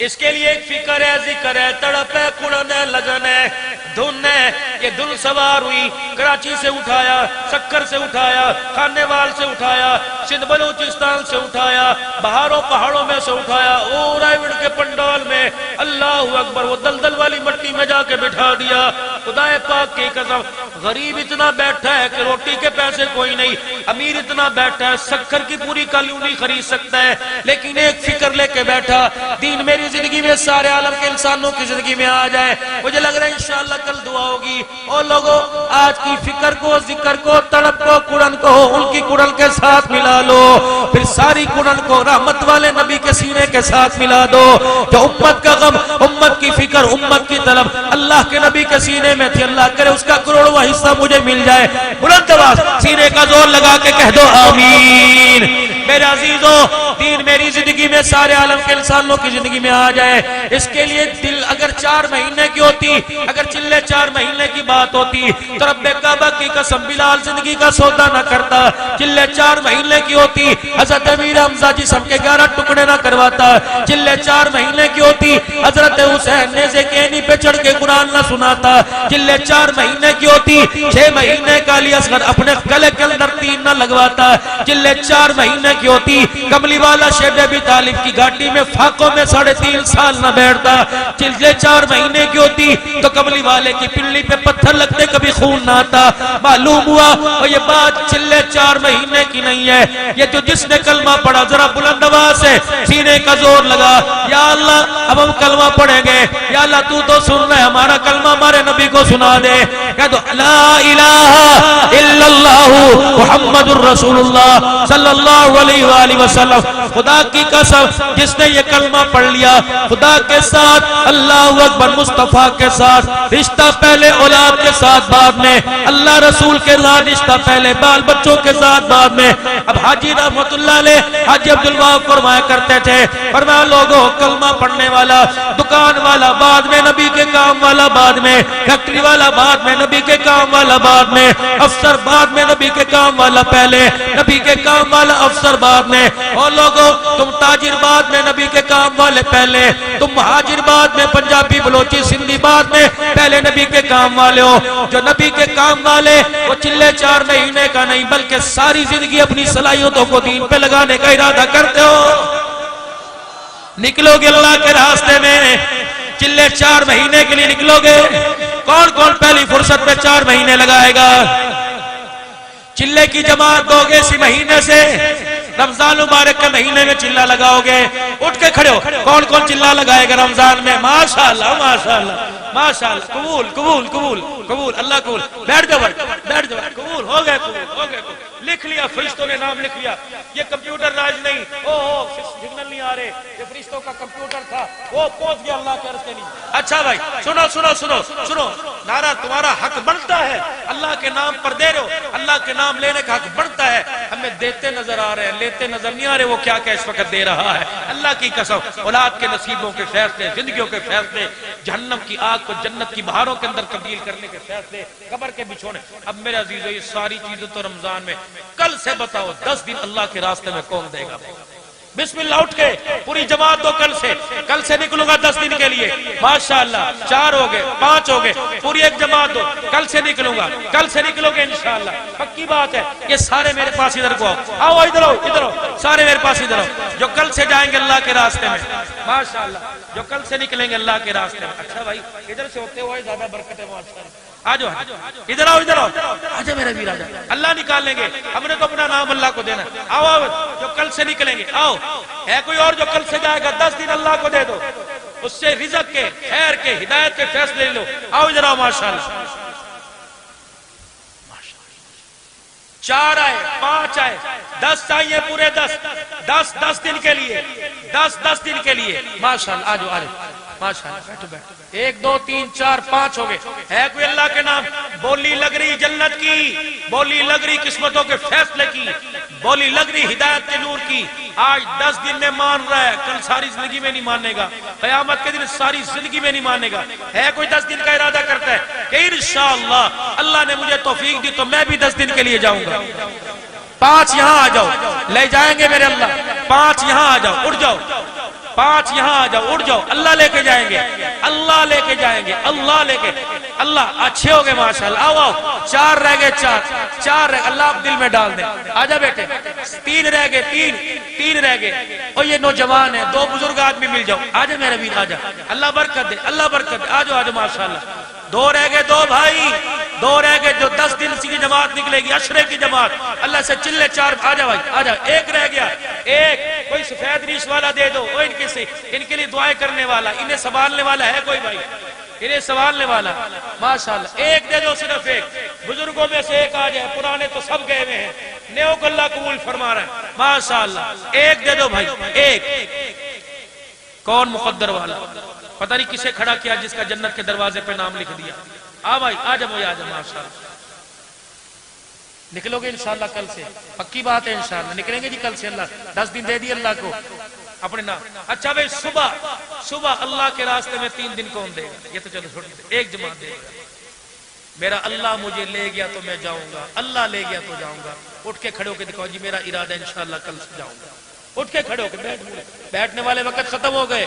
اس کے لیے ایک فکر ہے، ذکر ہے، تڑپ ہے، کڑن ہے، لگن ہے، دھن ہے۔ یہ دھن سوار ہوئی، کراچی سے اٹھایا، سکر سے اٹھایا، خانے وال سے اٹھایا، سندھ بلوچستان سے اٹھایا، بہاروں پہاڑوں میں سے اٹھایا، اور رائیوڈ کے پنڈال میں، اللہ اکبر، وہ دلدل والی مٹی میں جا کے بٹھا دیا۔ خدا پاک کی قسم، غریب اتنا بیٹھا ہے کہ روٹی کے پیسے کوئی نہیں، امیر اتنا بیٹھا ہے شکر کی پوری کالیوں نہیں خرید سکتا ہے، لیکن ایک فکر لے کے بیٹھا، دین میری زندگی میں سارے عالم کے انسانوں کی زندگی میں آ جائے۔ مجھے لگ رہا ہے انشاءاللہ کل دعا ہوگی۔ اور لوگوں، آج کی فکر کو، ذکر کو، تڑپ کو، کڑن کو ان کی کڑن کے ساتھ ملا لو، پھر ساری کڑن کو رحمت والے نبی کے سینے کے ساتھ ملا دو۔ جو امت کا غم، امت کی فکر، امت کی طلب اللہ کے نبی کے سینے میں تھی، اللہ کرے اس کا کروڑواں حصہ مجھے مل جائے۔ بلند آواز سینے کا زور لگا کے کہہ دو آمین۔ میرے عزیزوں، دین میری زندگی میں سارے عالم کے انسانوں کی زندگی میں آ جائے، اس کے لیے دل اگر 4 مہینے کی ہوتی، اگر چلے 4 مہینے کی بات ہوتی تو رب کعبہ کی قسم بلال زندگی کا سودا نہ کرتا، چلے 4 مہینے کی ہوتی حضرت امیر حمزہ جسم کے 11 ٹکڑے نہ کرواتا، چلے 4 مہینے کی ہوتی حضرت حسین نیزے کے اینی پہ چڑھ کے قرآن نہ سناتا، چلے 4 مہینے کی ہوتی 6 مہینے کا علی اصغر اپنے گلے کے اندر تین نہ لگواتا، چلے 4 مہینے کی ہوتی کملی والا شیخ ابی طالب کی گھاٹی میں فاقوں میں 3.5 سال نہ بیٹھتا، چلے 4 مہینے کی ہوتی تو کملی والے کی پلی پہ پتھر لگتے کبھی خون نہ آتا۔ معلوم ہوا اور یہ بات چلے 4 مہینے کی نہیں ہے، یہ جو جس نے کلمہ پڑھا ذرا بلند آواز سے سینے کا زور لگا، یا اللہ اب ہم کلمہ پڑھیں گے، یا اللہ تو سن رہے ہمارا کلمہ ہمارے نبی کو سنا دے، کہہ دو لا الہ الا اللہ محمد الرسول اللہ صلی اللہ علیہ وآلہ وسلم۔ خدا کی قسم جس نے یہ کلمہ پڑھ لیا، خدا کے ساتھ اللہ اکبر، مصطفیٰ کے ساتھ رشتہ پہلے، اولاد کے ساتھ بعد میں، اللہ رسول کے ساتھ رشتہ پہلے، بال بچوں کے ساتھ بعد میں۔ اب حاجی رحمت اللہ علیہ حاجی عبدالوہاب فرمایا کرتے تھے، فرمایا لوگوں کلمہ پڑھنے والا، دکان والا بعد میں، نبی کے کام والا بعد میں، فیکٹری والا بعد میں، نبی کے کام والا بعد میں، افسر بعد میں، نبی کے کام والا پہلے، نبی کے کام والا افسر بعد میں۔ اور لوگوں تم تاجر بعد میں، نبی کے کام والے پہلے، تم مہاجر بعد میں، پنجابی بلوچی سندھی بعد میں، پہلے نبی کے کام والے ہو۔ جو نبی کے کام والے وہ چلے 4 مہینے کا نہیں بلکہ ساری زندگی اپنی صلاحیتوں کو دین پہ لگانے کا ارادہ کرتے ہو، نکلو گے اللہ کے راستے میں، چلے 4 مہینے کے لیے نکلو گے۔ کون کون پہلی فرصت میں 4 مہینے لگائے گا؟ چلے کی جماعت دو گے اسی مہینے سے، رمضان مبارک کے مہینے میں چلہ لگاؤ گے، اٹھ کے کھڑے ہو، کون کون چلہ لگائے گا رمضان میں؟ ماشاءاللہ ماشاءاللہ ماشاءاللہ، قبول قبول قبول قبول، اللہ قبول۔ بیٹھ جاؤ بیٹھ جاؤ، قبول ہو گئے، قبول ہو گئے، لکھ لیا، فرشتوں نے نام لکھ لیا۔ یہ کمپیوٹر راج نہیں، سگنل نہیں نہیں آ رہے، یہ فرشتوں کا کمپیوٹر تھا، وہ پہنچ گیا اللہ کے عرش کے نیچے۔ اچھا بھائی سنو سنو سنو سنو، نعرہ تمہارا حق بنتا ہے، اللہ کے نام پر دے رہے ہو، اللہ کے نام لینے کا حق بنتا ہے، ہمیں دیتے نظر آ رہے ہیں، لیتے نظر نہیں آ رہے، وہ کیا کیا اس وقت دے رہا ہے۔ اللہ کی قسم، اولاد کے نصیبوں کے فیصلے، زندگیوں کے فیصلے، جہنم کی آگ کو جنت کی بہاروں کے اندر تبدیل کرنے کے فیصلے، قبر کے بچھونے۔ اب میرے عزیزو یہ ساری چیزیں تو رمضان میں، کل سے بتاؤ 10 دن اللہ کے راستے میں کون دے گا؟ بسم اللہ اٹھ کے پوری جماعت دو، کل سے نکلوں گا 10 دن کے لیے، ماشاءاللہ 4 ہو گئے 5 ہو گئے، پوری ایک جماعت دو، کل سے نکلوں گا، کل سے نکلو گے انشاءاللہ، پکی بات ہے۔ یہ سارے میرے پاس ادھر کو آؤ، ادھر آؤ، ادھر آؤ، سارے میرے پاس ادھر آؤ، جو کل سے جائیں گے اللہ کے راستے میں، ماشاءاللہ جو کل سے نکلیں گے اللہ کے راستے میں۔ اچھا بھائی ادھر سے ہوتے ہوئے زیادہ برکت ہے، ماشاءاللہ آجو ادھر آؤ، ادھر آؤ، آجا میرا ویر آجا، اللہ نکال لیں گے، ہم نے تو اپنا نام اللہ کو دینا۔ آؤ آؤ جو کل سے نکلیں گے، آؤ ہے کوئی اور جو کل سے جائے گا 10 دن اللہ کو دے دو، اس سے رزق کے، خیر کے، ہدایت کے فیصلے لے لو۔ آؤ ادھر آؤ، ماشاءاللہ 4 آئے 5 آئے 10 چاہیے، پورے 10 دن کے لیے، 10 دن کے لیے، ماشاءاللہ آجو آجو، ماشاءاللہ بیٹھو بیٹھو، 1 2 3 4 5 ہو گئے۔ ہے کوئی اللہ کے نام؟ بولی لگ رہی جنت کی، بولی لگ رہی قسمتوں کے فیصلے کی، بولی لگ رہی ہدایت کے نور کی۔ آج 10 دن میں مان رہا ہے، کل ساری زندگی میں نہیں ماننے گا، قیامت کے دن ساری زندگی میں نہیں ماننے گا۔ ہے کوئی 10 دن کا ارادہ کرتا ہے کہ انشاءاللہ اللہ نے مجھے توفیق دی تو میں بھی 10 دن کے لیے جاؤں گا؟ 5 یہاں آ جاؤ، لے جائیں گے میرے اللہ، 5 یہاں آ جاؤ، اٹھ جاؤ، 5 یہاں آ جاؤ، اٹھ جاؤ، اللہ لے کے جائیں گے، اللہ لے کے جائیں گے، اللہ لے کے، اللہ اچھے ہو گئے ماشاءاللہ۔ آؤ آؤ 4 رہ گئے، 4 رہ، اللہ آپ دل میں ڈال دیں، آجا بیٹے، 3 رہ گئے، 3 رہ گئے، اور یہ نوجوان ہے، 2 بزرگ آدمی مل جاؤ، آجا میرا ویر آجا، اللہ برکت دے، اللہ برکت دے، آجو آجو ماشاءاللہ۔ 2 رہ گئے، 2 بھائی، 2 رہ گئے، جو 10 دن کی جماعت نکلے گی، عشرے کی جماعت، اللہ سے چلے 4، آجا بھائی آجا، 1 رہ گیا، 1 کوئی سفید ریش والا دے دو، ان کے لیے دعائیں کرنے والا، انہیں سنبھالنے والا ہے کوئی بھائی، انہیں سنبھالنے والا، ماشاءاللہ 1 دے دو، صرف 1، بزرگوں میں سے 1 آ جائے، پرانے تو سب گئے ہوئے ہیں، نیو کو اللہ قبول فرما رہا ہے، ماشاءاللہ 1 دے دو بھائی، 1 کون مقدر والا، پتہ نہیں کسے کھڑا کیا جس کا جنت کے دروازے پہ نام لکھ دیا۔ آ بھائی آجا بھائی آجا، ماشاءاللہ نکلو گے انشاءاللہ کل سے، پکی بات ہے انشاءاللہ نکلیں گے جی کل سے، اللہ 10 دن دے دی اللہ کو اپنے نام۔ اچھا بھائی صبح اللہ کے راستے میں 3 دن کون دے گا؟ یہ تو چلو چھوڑ دے، ایک جماعت دے گا، میرا اللہ مجھے لے گیا تو میں جاؤں گا، اللہ لے گیا تو جاؤں گا۔ اٹھ کے کھڑے ہو کے دکھاؤ جی میرا ارادہ انشاءاللہ کل سے جاؤں گا، اٹھ کے کھڑے ہو کے، بیٹھنے والے وقت ختم ہو گئے،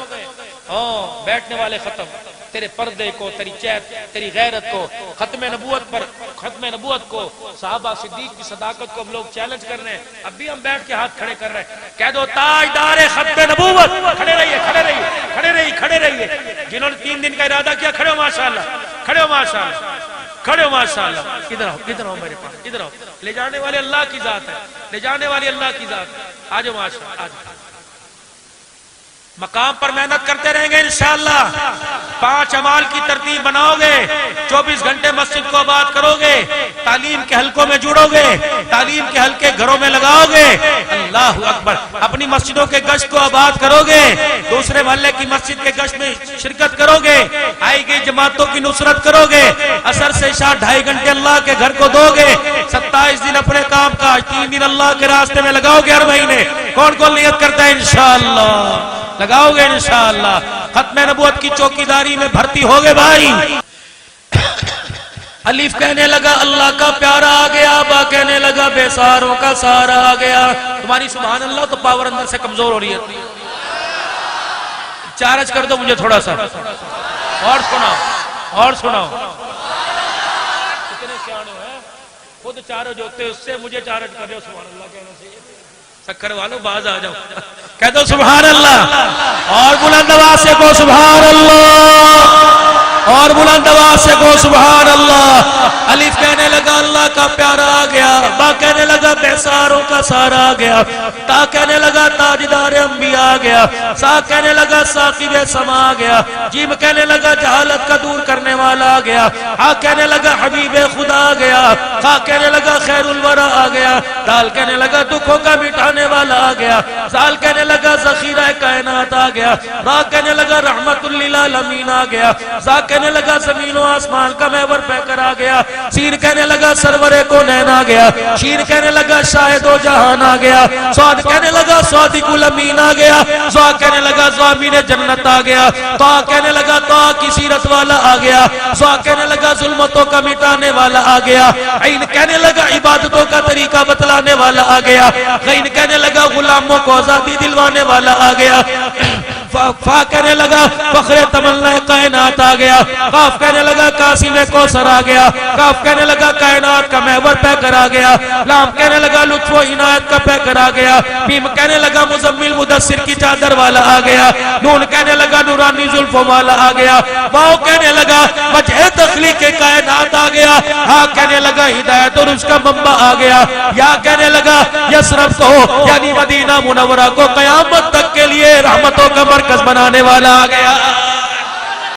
بیٹھنے والے ختم، تیرے پردے کو، تیری چیت، تیری غیرت کو، ختم نبوت کو، صحابہ صدیق کی صداقت کو ہم لوگ چیلنج کر رہے ہیں، اب بھی ہم بیٹھ کے ہاتھ کھڑے کر رہے ہیں، کہہ دو تاجدار ختم نبوت، کھڑے رہیے کھڑے رہیے کھڑے رہیے کھڑے رہیے، جنہوں نے 3 دن کا ارادہ کیا، کھڑے ہو ماشاءاللہ، کھڑے ہو ماشاءاللہ، کھڑے ہو ماشاءاللہ، ادھر آؤ میرے پاس، ادھر آؤ، لے جانے والے اللہ کی ذات ہے، لے جانے والی اللہ کی ذات ہے، آجو ماشاءاللہ، آجو مقام پر محنت کرتے رہیں گے انشاءاللہ، 5 اعمال کی ترتیب بناؤ گے، 24 گھنٹے مسجد کو آباد کرو گے، تعلیم کے حلقوں میں جڑو گے، تعلیم کے حلقے گھروں میں لگاؤ گے، اللہ اکبر، اپنی مسجدوں کے گشت کو آباد کرو گے، دوسرے محلے کی مسجد کے گشت میں شرکت کرو گے، آئی گئی جماعتوں کی نصرت کرو گے، عصر سے عشاء 2.5 گھنٹے اللہ کے گھر کو دو گے، 27 دن اپنے کام کاج، 3 دن اللہ کے راستے میں لگاؤ گے ہر مہینے۔ کون کون نیت کرتا ہے انشاءاللہ لگاؤ گے انشاءاللہ، ختم نبوت کی چوکیداری میں بھرتی ہوگے بھائی۔ الف کہنے لگا اللہ کا پیارا آ گیا، با کہنے لگا بے سہاروں کا سہارا آ گیا۔ تمہاری سبحان اللہ تو پاور اندر سے کمزور ہو رہی ہے، چارج کر دو مجھے تھوڑا سا، اور سناؤ کتنے سیانے ہیں، خود چارج ہوتے اس سے مجھے چارج کر دو، سبحان اللہ کہنے سے سکر والوں باز آ جاؤ، کہہ دو سبحان اللہ، اور بلند آواز سے کو سبحان اللہ، اور بلند آواز سے کو سبحان اللہ۔ الف کہنے لگا اللہ کا پیارا آ گیا، با کہنے لگا بے سہاروں کا سہارا آ گیا، تا کہنے لگا تاجدار انبیاء آ گیا، سا کہنے لگا ساقب سما آ گیا، جیم کہنے لگا جہالت کا دور کرنے والا آ گیا، ہا کہنے لگا حبیب خدا آ گیا، خا کہنے لگا خیر الورا آ گیا، دال کہنے لگا دکھوں کا مٹانے والا والا آ گیا، زال کہنے لگا ذخیرہ کائنات آ گیا، را کہنے لگا رحمت للعالمین آ گیا، زا کہنے لگا زمین و آسمان کا محور پہ کر آ گیا، سین کہنے لگا سرور کونین آ گیا، شین کہنے لگا شاہد و جہان آ گیا، سعد کہنے لگا صادق الامین آ گیا، زوا کہنے لگا زوامین جنت آ گیا، تا کہنے لگا تا کی سیرت والا آ گیا، زوا کہنے لگا ظلمتوں کا مٹانے والا آ گیا، عین کہنے لگا عبادتوں کا طریقہ بتلانے والا آ گیا، غین کہنے لگا غلاموں کو آزادی دلوانے والا آ گیا، فا کہنے لگا فخر تمنا کائنات آ گیا، قاف کہنے لگا قاسم کوثر آ گیا، کاف کہنے لگا کائنات کا محور پہ کر آ گیا، لام کہنے لگا لطف و عنایت کا پہ کر آ گیا، میم کہنے لگا مزمل مدثر کی چادر والا آ گیا، نون کہنے لگا نورانی زلفوں والا آ گیا، واو کہنے لگا وجہ تخلیق کائنات آ گیا، ہا کہنے لگا ہدایت اور اس کا منبع آ گیا، یا کہنے لگا یسرف کو یعنی مدینہ منورہ کو قیامت تک کے لیے رحمتوں کا مرکز بنانے والا آ گیا۔